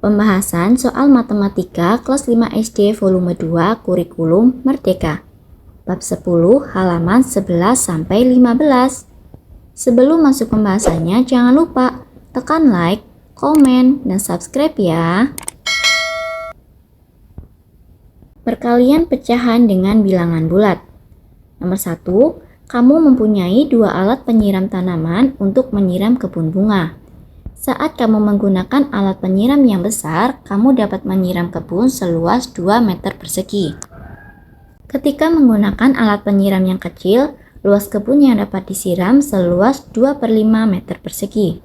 Pembahasan soal matematika kelas 5 SD volume 2 kurikulum Merdeka. Bab 10 halaman 11 sampai 15. Sebelum masuk pembahasannya, jangan lupa tekan like, komen, dan subscribe ya. Perkalian pecahan dengan bilangan bulat. Nomor 1, kamu mempunyai 2 alat penyiram tanaman untuk menyiram kebun bunga. Saat kamu menggunakan alat penyiram yang besar, kamu dapat menyiram kebun seluas 2 meter persegi. Ketika menggunakan alat penyiram yang kecil, luas kebun yang dapat disiram seluas 2/5 meter persegi.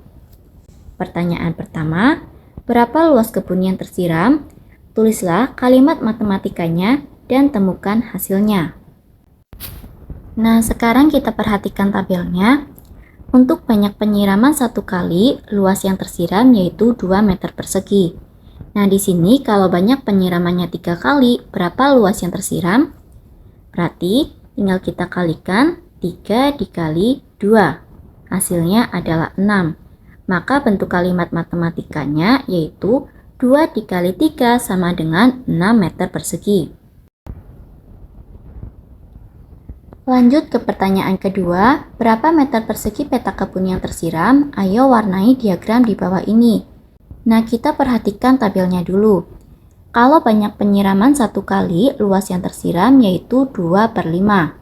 Pertanyaan pertama, berapa luas kebun yang tersiram? Tulislah kalimat matematikanya dan temukan hasilnya. Nah, sekarang kita perhatikan tabelnya. Untuk banyak penyiraman 1 kali, luas yang tersiram yaitu 2 meter persegi. Nah, di sini kalau banyak penyiramannya 3 kali, berapa luas yang tersiram? Berarti tinggal kita kalikan 3 dikali 2. Hasilnya adalah 6. Maka bentuk kalimat matematikanya yaitu 2 dikali 3 sama dengan 6 meter persegi. Lanjut ke pertanyaan kedua, berapa meter persegi peta kebun yang tersiram? Ayo warnai diagram di bawah ini. Nah, kita perhatikan tabelnya dulu. Kalau banyak penyiraman 1 kali, luas yang tersiram yaitu 2/5.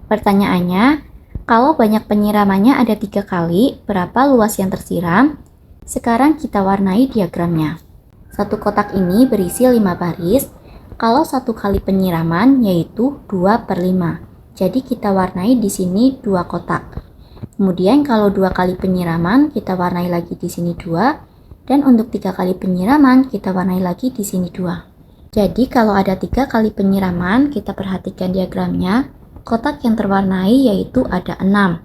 Pertanyaannya, kalau banyak penyiramannya ada 3 kali, berapa luas yang tersiram? Sekarang kita warnai diagramnya. Satu kotak ini berisi 5 baris. Kalau 1 kali penyiraman yaitu 2/5. Jadi kita warnai di sini 2 kotak. Kemudian kalau 2 kali penyiraman kita warnai lagi di sini 2. Dan untuk 3 kali penyiraman kita warnai lagi di sini 2. Jadi kalau ada 3 kali penyiraman, kita perhatikan diagramnya. Kotak yang terwarnai yaitu ada 6.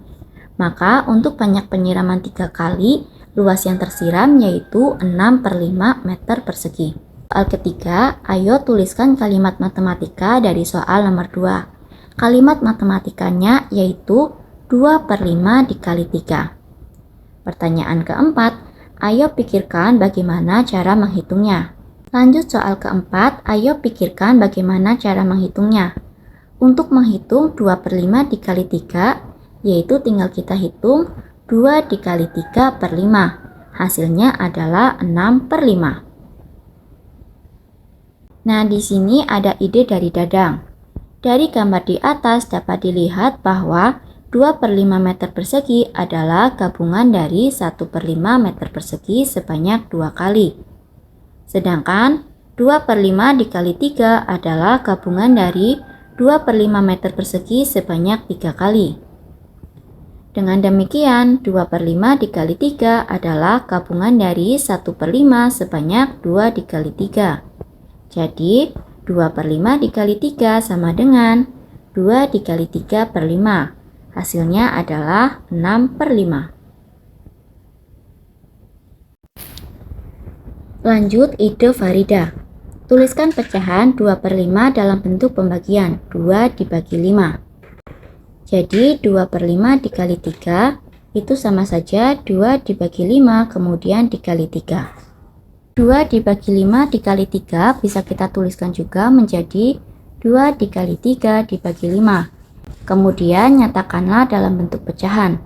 Maka untuk banyak penyiraman 3 kali, luas yang tersiram yaitu 6/5 meter persegi. Soal ketiga, ayo tuliskan kalimat matematika dari soal nomor 2. Kalimat matematikanya yaitu 2/5 dikali 3. Pertanyaan keempat, ayo pikirkan bagaimana cara menghitungnya. Lanjut soal keempat, ayo pikirkan bagaimana cara menghitungnya. Untuk menghitung 2/5 dikali 3, yaitu tinggal kita hitung 2 dikali 3/5. Hasilnya adalah 6/5. Nah, di sini ada ide dari Dadang. Dari gambar di atas dapat dilihat bahwa 2/5 meter persegi adalah gabungan dari 1/5 meter persegi sebanyak 2 kali. Sedangkan 2/5 dikali 3 adalah gabungan dari 2/5 meter persegi sebanyak 3 kali. Dengan demikian, 2/5 dikali 3 adalah gabungan dari 1/5 sebanyak 2 dikali 3. Jadi, 2/5 dikali 3 sama dengan 2 dikali 3/5. Hasilnya adalah 6/5. Lanjut ide Farida. Tuliskan pecahan 2/5 dalam bentuk pembagian 2 dibagi 5. Jadi 2/5 dikali 3 itu sama saja 2 dibagi 5 kemudian dikali 3. 2 dibagi 5 dikali 3 bisa kita tuliskan juga menjadi 2 dikali 3 dibagi 5. Kemudian nyatakanlah dalam bentuk pecahan.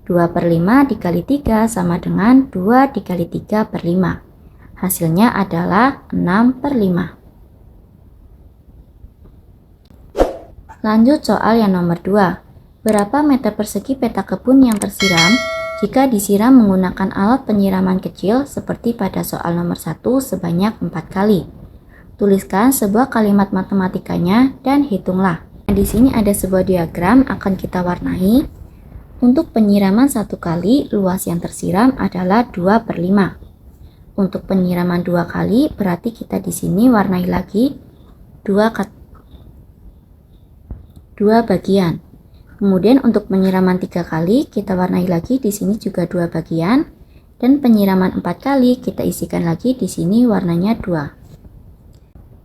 2/5 dikali 3 sama dengan 2 dikali 3/5. Hasilnya adalah 6/5. Lanjut soal yang nomor 2. Berapa meter persegi peta kebun yang tersiram jika disiram menggunakan alat penyiraman kecil seperti pada soal nomor 1 sebanyak 4 kali? Tuliskan sebuah kalimat matematikanya dan hitunglah. Di sini ada sebuah diagram akan kita warnai. Untuk penyiraman 1 kali, luas yang tersiram adalah 2/5. Untuk penyiraman 2 kali, berarti kita di sini warnai lagi 2 bagian. Kemudian untuk penyiraman 3 kali, kita warnai lagi di sini juga 2 bagian. Dan penyiraman 4 kali, kita isikan lagi di sini warnanya 2.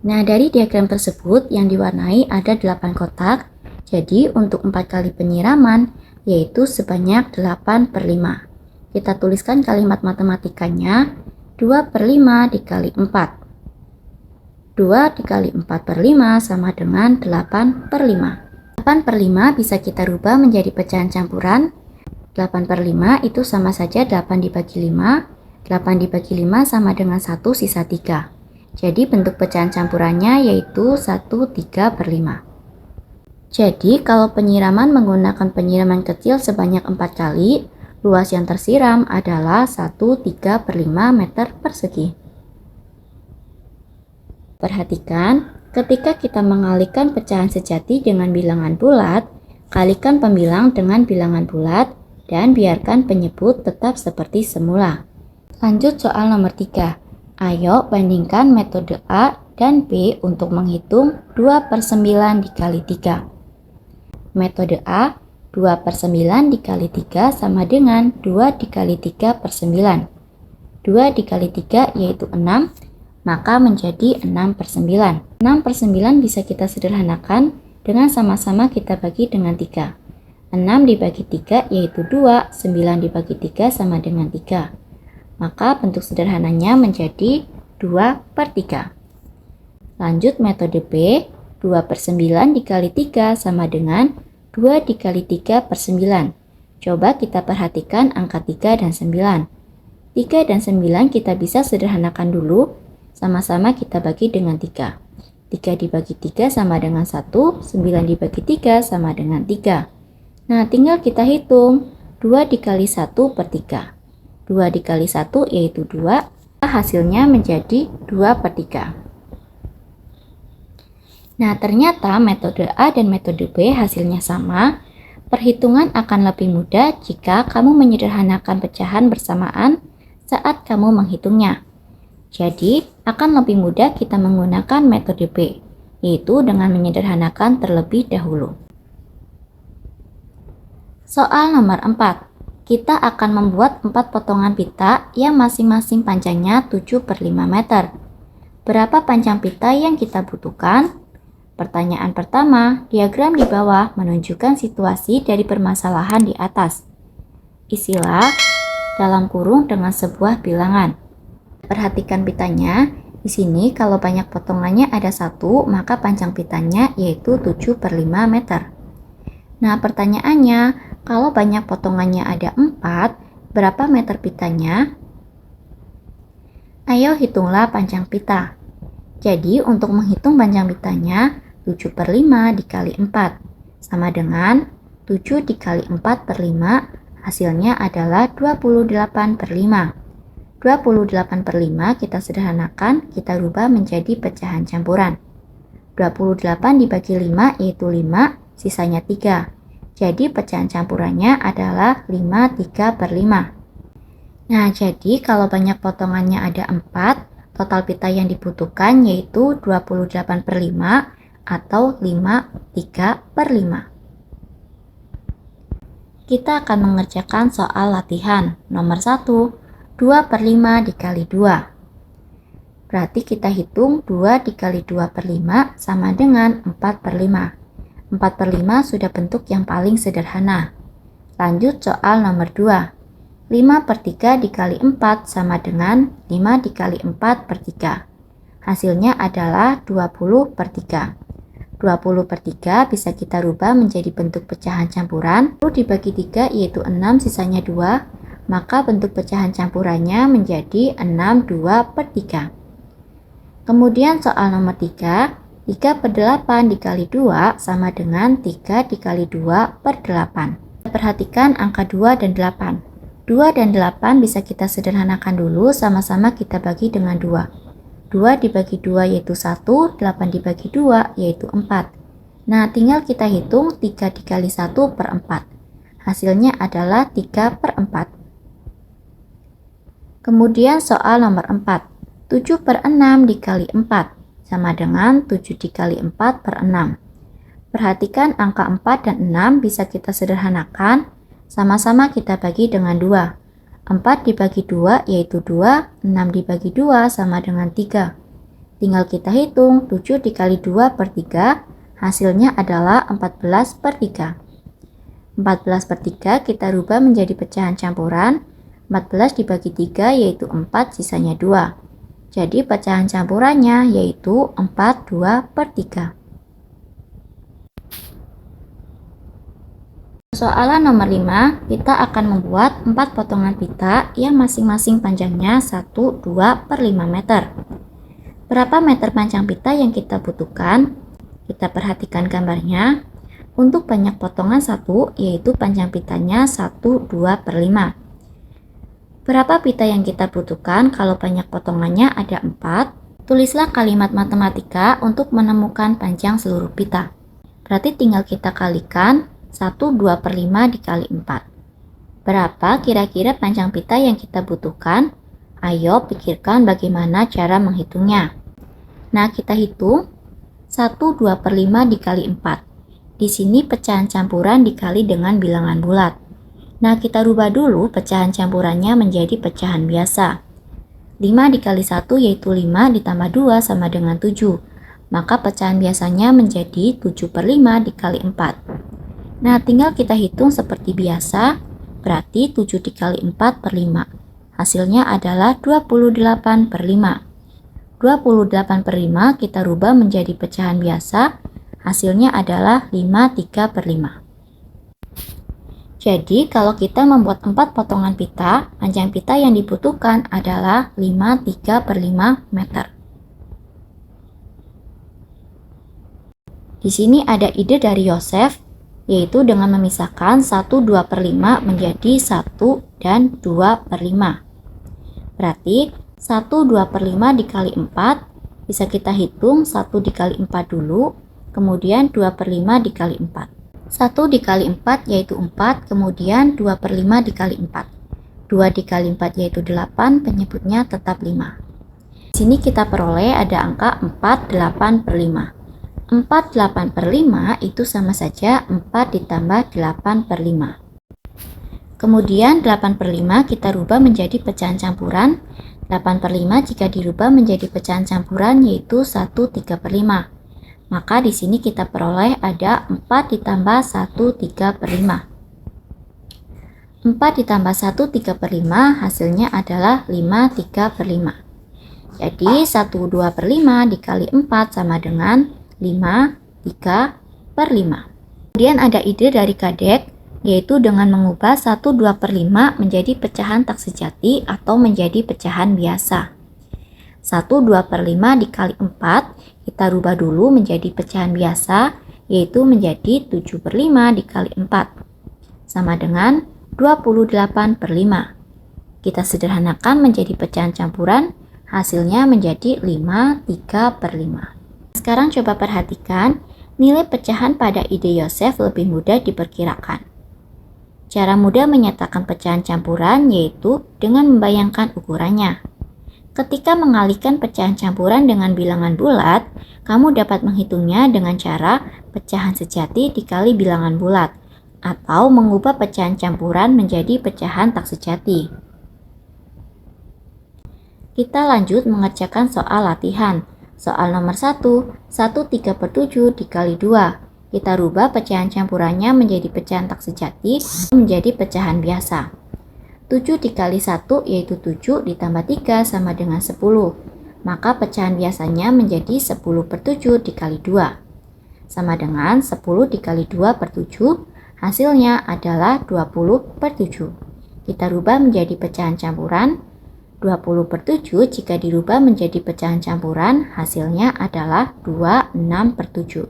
Nah, dari diagram tersebut yang diwarnai ada 8 kotak. Jadi untuk 4 kali penyiraman, yaitu sebanyak 8/5. Kita tuliskan kalimat matematikanya, 2 per 5 dikali 4. 2 dikali 4 per 5 sama dengan 8 per 5. 8 per 5 bisa kita rubah menjadi pecahan campuran. 8 per 5 itu sama saja 8 dibagi 5. 8 dibagi 5 sama dengan 1 sisa 3. Jadi bentuk pecahan campurannya yaitu 1/3 per 5. Jadi kalau penyiraman menggunakan penyiraman kecil sebanyak 4 kali, luas yang tersiram adalah 1/3 per 5 meter persegi. Perhatikan, ketika kita mengalihkan pecahan sejati dengan bilangan bulat, kalikan pembilang dengan bilangan bulat dan biarkan penyebut tetap seperti semula. Lanjut soal nomor 3. Ayo bandingkan metode A dan B untuk menghitung 2 per 9 dikali 3. Metode A, 2 per 9 dikali 3 sama dengan 2 dikali 3 per 9. 2 dikali 3 yaitu 6, maka menjadi 6 per 9. 6 per 9 bisa kita sederhanakan dengan sama-sama kita bagi dengan 3. 6 dibagi 3 yaitu 2, 9 dibagi 3 sama dengan 3. Maka bentuk sederhananya menjadi 2 per 3. Lanjut metode B, 2 per 9 dikali 3 sama dengan 2 dikali 3 per 9. Coba kita perhatikan angka 3 dan 9. 3 dan 9 kita bisa sederhanakan dulu, sama-sama kita bagi dengan 3. 3 dibagi 3 sama dengan 1, 9 dibagi 3 sama dengan 3. Nah, tinggal kita hitung 2 dikali 1 per 3. 2 dikali 1 yaitu 2, hasilnya menjadi 2 per 3. Nah, ternyata metode A dan metode B hasilnya sama. Perhitungan akan lebih mudah jika kamu menyederhanakan pecahan bersamaan saat kamu menghitungnya. Jadi, akan lebih mudah kita menggunakan metode B, yaitu dengan menyederhanakan terlebih dahulu. Soal nomor 4. Kita akan membuat 4 potongan pita yang masing-masing panjangnya 7 per 5 meter. Berapa panjang pita yang kita butuhkan? Pertanyaan pertama, diagram di bawah menunjukkan situasi dari permasalahan di atas. Isilah dalam kurung dengan sebuah bilangan. Perhatikan pitanya. Di sini kalau banyak potongannya ada 1, maka panjang pitanya yaitu 7 per 5 meter. Nah, pertanyaannya, kalau banyak potongannya ada 4, berapa meter pitanya? Ayo hitunglah panjang pita. Jadi, untuk menghitung panjang pitanya, 7 per 5 dikali 4 sama dengan 7 dikali 4 per 5, hasilnya adalah 28 per 5. 28 per 5 kita sederhanakan, kita rubah menjadi pecahan campuran. 28 dibagi 5 yaitu 5, sisanya 3. Jadi pecahan campurannya adalah 5/3 per 5. Nah, jadi kalau banyak potongannya ada 4, total pita yang dibutuhkan yaitu 28 per 5 atau 5/3 per 5. Kita akan mengerjakan soal latihan nomor 1, 2 per 5 dikali 2. Berarti kita hitung 2 dikali 2 per 5 sama dengan 4 per 5. 4 per 5 sudah bentuk yang paling sederhana. Lanjut soal nomor 2. 5 per 3 dikali 4 sama dengan 5 dikali 4 per 3. Hasilnya adalah 20 per 3. 20 per 3 bisa kita rubah menjadi bentuk pecahan campuran. 10 dibagi 3 yaitu 6, sisanya 2. Maka bentuk pecahan campurannya menjadi 6/2 per 3. Kemudian soal nomor 3. 3 per 8 dikali 2 sama dengan 3 dikali 2 per 8. Perhatikan angka 2 dan 8. 2 dan 8 bisa kita sederhanakan dulu, sama-sama kita bagi dengan 2. 2 dibagi 2 yaitu 1, 8 dibagi 2 yaitu 4. Nah, tinggal kita hitung 3 dikali 1 per 4. Hasilnya adalah 3 per 4. Kemudian soal nomor 4. 7 per 6 dikali 4 sama dengan 7 dikali 4 per 6. Perhatikan angka 4 dan 6 bisa kita sederhanakan, sama-sama kita bagi dengan 2. 4 dibagi 2 yaitu 2, 6 dibagi 2 sama dengan 3. Tinggal kita hitung 7 dikali 2 per 3, hasilnya adalah 14 per 3. 14 per 3 kita rubah menjadi pecahan campuran, 14 dibagi 3 yaitu 4, sisanya 2. Jadi pecahan campurannya yaitu 4, 2 per 3. Soalan nomor 5, kita akan membuat 4 potongan pita yang masing-masing panjangnya 1, 2 per 5 meter. Berapa meter panjang pita yang kita butuhkan? Kita perhatikan gambarnya. Untuk banyak potongan 1, yaitu panjang pitanya 1, 2 per 5. Berapa pita yang kita butuhkan kalau banyak potongannya ada 4? Tulislah kalimat matematika untuk menemukan panjang seluruh pita. Berarti tinggal kita kalikan 1, 2 per 5 dikali 4. Berapa kira-kira panjang pita yang kita butuhkan? Ayo pikirkan bagaimana cara menghitungnya. Nah, kita hitung 1, 2 per 5 dikali 4. Di sini pecahan campuran dikali dengan bilangan bulat. Nah, kita rubah dulu pecahan campurannya menjadi pecahan biasa. 5 dikali 1 yaitu 5 ditambah 2 sama dengan 7. Maka pecahan biasanya menjadi 7 per 5 dikali 4. Nah, tinggal kita hitung seperti biasa, berarti 7 dikali 4 per 5. Hasilnya adalah 28 per 5. 28 per 5 kita rubah menjadi pecahan biasa, hasilnya adalah 53 per 5. Jadi, kalau kita membuat 4 potongan pita, panjang pita yang dibutuhkan adalah 53 per 5 meter. Di sini ada ide dari Yosef, yaitu dengan memisahkan 1, 2 per 5 menjadi 1 dan 2 per 5. Berarti 1, 2 per 5 dikali 4, bisa kita hitung 1 dikali 4 dulu, kemudian 2 per 5 dikali 4. 1 dikali 4 yaitu 4, kemudian 2 per 5 dikali 4. 2 dikali 4 yaitu 8, penyebutnya tetap 5. Di sini kita peroleh ada angka 4, 8 per 5. 4, 8 per 5 itu sama saja 4 ditambah 8 per 5. Kemudian 8 per 5 kita rubah menjadi pecahan campuran. 8 per 5 jika dirubah menjadi pecahan campuran yaitu 1, 3 per 5. Maka di sini kita peroleh ada 4 ditambah 1, 3 per 5. 4 ditambah 1, 3 per 5 hasilnya adalah 5, 3 per 5. Jadi 1, 2 per 5 dikali 4 sama dengan 5, 3 per 5. Kemudian ada ide dari Kadek, yaitu dengan mengubah 1, 2 per 5 menjadi pecahan tak sejati atau menjadi pecahan biasa. 1, 2 per 5 dikali 4, kita rubah dulu menjadi pecahan biasa, yaitu menjadi 7 per 5 dikali 4. Sama dengan 28 per 5. Kita sederhanakan menjadi pecahan campuran, hasilnya menjadi 5, 3 per 5. Sekarang coba perhatikan, nilai pecahan pada ide Yosef lebih mudah diperkirakan. Cara mudah menyatakan pecahan campuran yaitu dengan membayangkan ukurannya. Ketika mengalihkan pecahan campuran dengan bilangan bulat, kamu dapat menghitungnya dengan cara pecahan sejati dikali bilangan bulat, atau mengubah pecahan campuran menjadi pecahan tak sejati. Kita lanjut mengerjakan soal latihan. Soal nomor 1, 1, 3 per 7 dikali 2. Kita rubah pecahan campurannya menjadi pecahan tak sejati menjadi pecahan biasa. 7 dikali 1 yaitu 7 ditambah 3 sama dengan 10. Maka pecahan biasanya menjadi 10 per 7 dikali 2. Sama dengan 10 dikali 2 per 7, hasilnya adalah 20 per 7. Kita rubah menjadi pecahan campuran. 20 per 7 jika dirubah menjadi pecahan campuran, hasilnya adalah 26 per 7.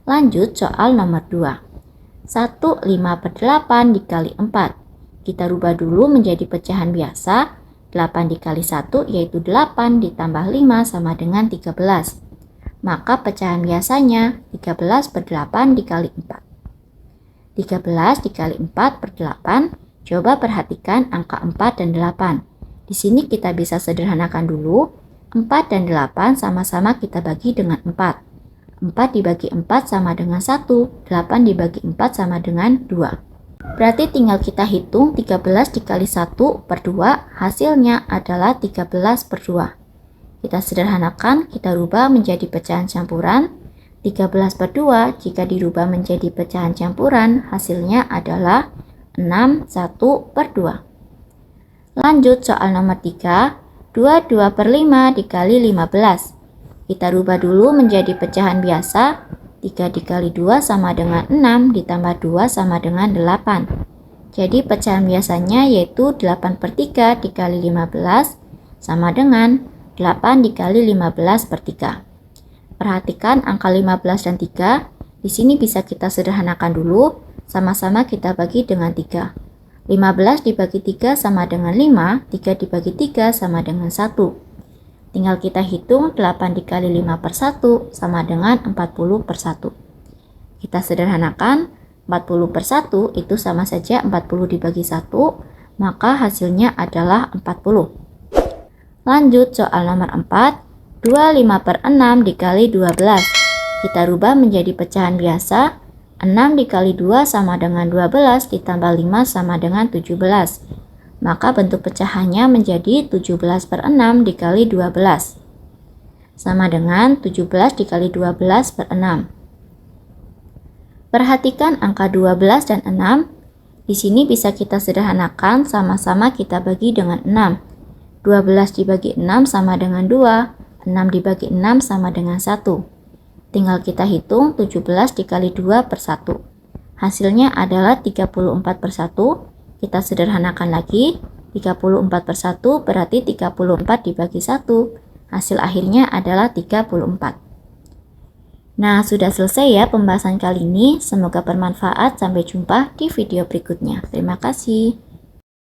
Lanjut soal nomor 2. 1, 5 per 8 dikali 4. Kita rubah dulu menjadi pecahan biasa. 8 dikali 1 yaitu 8 ditambah 5 sama dengan 13. Maka pecahan biasanya 13 per 8 dikali 4. 13 dikali 4 per 8. Coba perhatikan angka 4 dan 8. Di sini kita bisa sederhanakan dulu, 4 dan 8 sama-sama kita bagi dengan 4. 4 dibagi 4 sama dengan 1, 8 dibagi 4 sama dengan 2. Berarti tinggal kita hitung 13 dikali 1 per 2, hasilnya adalah 13 per 2. Kita sederhanakan, kita rubah menjadi pecahan campuran. 13 per 2 jika dirubah menjadi pecahan campuran, hasilnya adalah 6, 1 per 2. Lanjut soal nomor 3, 22 per 5 dikali 15. Kita rubah dulu menjadi pecahan biasa. 3 dikali 2 sama dengan 6 ditambah 2 sama dengan 8. Jadi pecahan biasanya yaitu 8 per 3 dikali 15 sama dengan 8 dikali 15 per 3. Perhatikan angka 15 dan 3. Di sini bisa kita sederhanakan dulu. Sama-sama kita bagi dengan 3. 15 dibagi 3 sama dengan 5. 3 dibagi 3 sama dengan 1. Tinggal kita hitung 8 dikali 5 per 1 sama dengan 40 per 1. Kita sederhanakan 40 per 1 itu sama saja 40 dibagi 1, maka hasilnya adalah 40. Lanjut soal nomor 4, 25 per 6 dikali 12. Kita rubah menjadi pecahan biasa. 6 dikali 2 sama dengan 12 ditambah 5 sama dengan 17. Maka bentuk pecahannya menjadi 17 per 6 dikali 12. Sama dengan 17 dikali 12 per 6. Perhatikan angka 12 dan 6. Di sini bisa kita sederhanakan, sama-sama kita bagi dengan 6. 12 dibagi 6 sama dengan 2. 6 dibagi 6 sama dengan 1. Tinggal kita hitung 17 dikali 2 per 1. Hasilnya adalah 34 per 1. Kita sederhanakan lagi. 34 per 1 berarti 34 dibagi 1. Hasil akhirnya adalah 34. Nah, sudah selesai ya pembahasan kali ini. Semoga bermanfaat. Sampai jumpa di video berikutnya. Terima kasih.